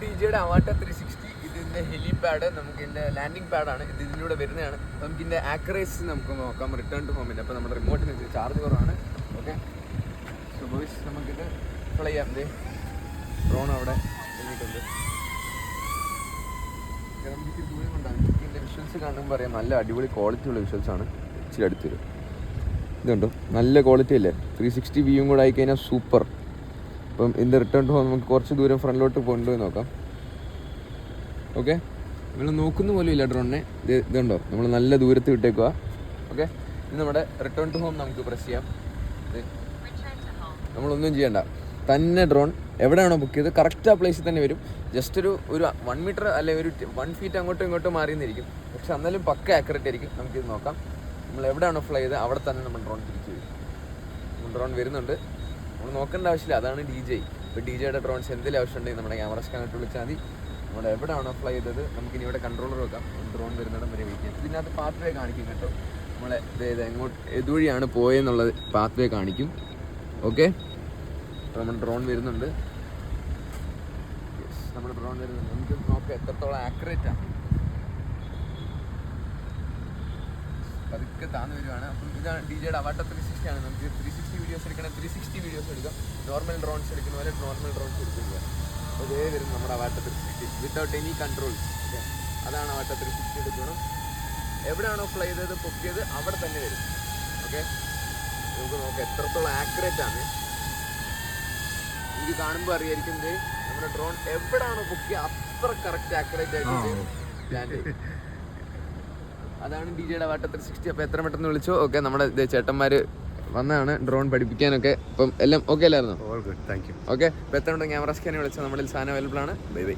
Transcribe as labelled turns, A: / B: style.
A: ഡിജെയുടെ അവാട്ട 360 ഇതിൻ്റെ ഹെലിപാഡ് നമുക്ക് ഇതിൻ്റെ ലാൻഡിങ് പാഡാണ്. ഇത് ഇതിലൂടെ വരുന്നതാണ്. നമുക്ക് ഇതിൻ്റെ ആക്യുറേസി നമുക്ക് നോക്കാം. റിട്ടേൺ ടു ഹോമിൻ്റെ അപ്പോൾ നമ്മുടെ റിമോട്ടിന് വെച്ച് ചാർജ് കുറവാണ്. ഓക്കെ, സോ ബോയ്സ് നമുക്കിത് ഫ്ലൈ ചെയ്യാം. ഡ്രോൺ അവിടെ കഴിഞ്ഞിട്ടുണ്ട്. നമുക്ക് ദൂരം കൊണ്ടാണ് ഇതിൻ്റെ വിഷ്വൽസ് കാണുമ്പോൾ അറിയാം നല്ല അടിപൊളി ക്വാളിറ്റി ഉള്ള വിഷ്വൽസാണ്. ഇച്ചിരി അടുത്ത് വരും. ഇതുണ്ടോ നല്ല ക്വാളിറ്റി അല്ലേ? 360 വ്യൂവും കൂടെ ആയിക്കഴിഞ്ഞാൽ സൂപ്പർ. അപ്പം ഇതിൻ്റെ റിട്ടേൺ ടു ഹോം നമുക്ക് കുറച്ച് ദൂരം ഫ്രണ്ടിലോട്ട് കൊണ്ടുപോയി നോക്കാം. ഓക്കെ, നിങ്ങൾ നോക്കുന്ന പോലും ഇല്ല ഡ്രോണിനെ. ഇതുണ്ടോ നമ്മൾ നല്ല ദൂരത്ത് വിട്ടേക്കുക. ഓക്കെ, ഇത് നമ്മുടെ റിട്ടേൺ ടു ഹോം നമുക്ക് പ്രസ് ചെയ്യാം. നമ്മളൊന്നും ചെയ്യണ്ട, തന്നെ ഡ്രോൺ എവിടെയാണോ ബുക്ക് ചെയ്ത് കറക്റ്റ് ആ പ്ലേസിൽ തന്നെ വരും. ജസ്റ്റ് ഒരു 1 മീറ്റർ അല്ലെങ്കിൽ ഒരു 1 ഫീറ്റ് അങ്ങോട്ടും ഇങ്ങോട്ടും മാറിയെന്നിരിക്കും. പക്ഷെ എന്നാലും പക്ക ആക്യുറേറ്റ് ആയിരിക്കും. നമുക്കിത് നോക്കാം. നമ്മൾ എവിടെയാണോ ഫ്ലൈ ചെയ്ത് അവിടെ തന്നെ നമ്മൾ ഡ്രോൺ തിരിച്ചു വരും. ഡ്രോൺ വരുന്നുണ്ട്, നമ്മൾ നോക്കേണ്ട ആവശ്യമില്ല. അതാണ് DJ. ഇപ്പോൾ DJയുടെ ഡ്രോൺസ് എന്തെങ്കിലും ആവശ്യമുണ്ടെങ്കിൽ നമ്മുടെ ക്യാമറ സ്കാനർ വിളിച്ചാൽ മതി. നമ്മൾ എവിടെയാണോ ഫ്ലൈ ചെയ്തത് നമുക്കിനി ഇവിടെ കൺട്രോളർ വെക്കാം. ഡ്രോൺ വരുന്നിടം വരെ വെയിറ്റ് ചെയ്യാം. ഇതിനകത്ത് പാത്ത് വേ കാണിക്കും കേട്ടോ. നമ്മളെ എങ്ങോട്ട് ഏതുവഴിയാണ് പോയെന്നുള്ളത് പാത്ത് വേ കാണിക്കും. ഓക്കെ, അപ്പോൾ നമ്മുടെ ഡ്രോൺ വരുന്നുണ്ട്. നമ്മുടെ ഡ്രോൺ വരുന്നുണ്ട്. നമുക്ക് നോക്കാം എത്രത്തോളം ആക്യുറേറ്റ് ആണ്. പതുക്കെ താന്ന് വരുവാണ്. അപ്പം ഇതാണ് DJയുടെ അവാട്ട 360 ആണ്. നമുക്ക് 360 വീഡിയോസ് എടുക്കണം. 360 വീഡിയോസ് എടുക്കാം. നോർമൽ ഡ്രോൺസ് എടുക്കുന്ന പോലെ നോർമൽ ഡ്രോൺസ് എടുക്കുക. അപ്പോൾ ഇതേ വരും നമ്മുടെ അവാട്ട 360 വിത്തൗട്ട് എനി കൺട്രോൾസ്. ഓക്കെ, അതാണ് അവാട്ട 360 എടുക്കണം. എവിടെയാണോ ഫ്ലൈ ചെയ്തത് പൊക്കിയത് അവിടെ തന്നെ വരും. ഓക്കെ, നമുക്ക് നോക്കാം എത്രത്തോളം ആക്യുറേറ്റ് ആണ്. ഇത് കാണുമ്പോൾ അറിയായിരിക്കും നമ്മുടെ ഡ്രോൺ എവിടെയാണോ പൊക്കിയ അത്ര കറക്റ്റ് ആക്യുറേറ്റ് ആയിട്ട് ലാൻഡ് ചെയ്യും. അതാണ് DJയുടെ അവാട്ട 360. അപ്പോൾ എത്ര പെട്ടെന്ന് വിളിച്ചോ. ഓക്കെ, നമ്മുടെ ചേട്ടന്മാർ വന്നതാണ് ഡ്രോൺ പഠിപ്പിക്കാനൊക്കെ. അപ്പം എല്ലാം ഓക്കെ അല്ലായിരുന്നു?
B: All good, thank you.
A: Okay, അപ്പോൾ എത്ര ക്യാമറ സ്കാനെ വിളിച്ചാൽ നമ്മുടെ സാധനം അവൈലബിൾ ആണ്. Bye bye.